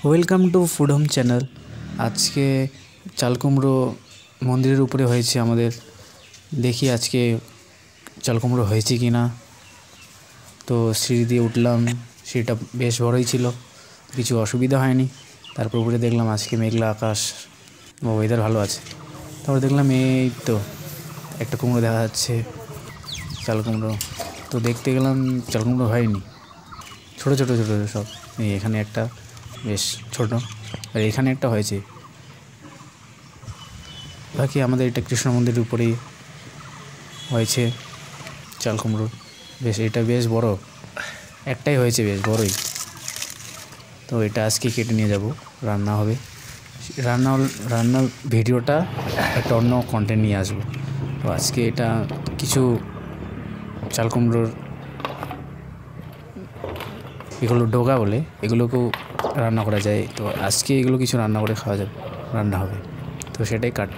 Welcome to food home channel. আজকে চাল কুমড়ো মন্দিরের উপরে হয়েছে আমাদের, দেখি আজকে চাল কুমড়ো হয়েছে কি না। তো সিঁড়ি দিয়ে উঠলাম, সিঁড়িটা বেশ বড়ই ছিল, কিছু অসুবিধা হয়নি। তারপর উপরে দেখলাম আজকে মেঘলা আকাশ, ওয়েদার ভালো আছে। তারপর দেখলাম এই তো একটা কুমড়ো দেখা যাচ্ছে, চাল কুমড়ো। তো দেখতে গেলাম চাল কুমড়ো হয়নি, ছোটো ছোটো ছোটো সব। এই এখানে একটা বেশ ছোট, আর এখানে একটা হয়েছে। বাকি আমাদের এটা কৃষ্ণ মন্দিরের উপরেই হয়েছে চাল কুমড়ো। এটা বেশ বড়, একটাই হয়েছে, বেশ বড়ই। তো এটা আজকে কেটে নিয়ে যাব, রান্না হবে। রান্নার ভিডিওটা একটা অন্য কন্টেন্ট নিয়ে আসবো। তো আজকে এটা কিছু চাল কুমড়োর এগুলো ডোগা বলে, এগুলোকেও রান্না করা যায়। তো আজকে এগুলো কিছু রান্না করে খাওয়া যাবে, রান্না হবে। তো সেটাই কাটতে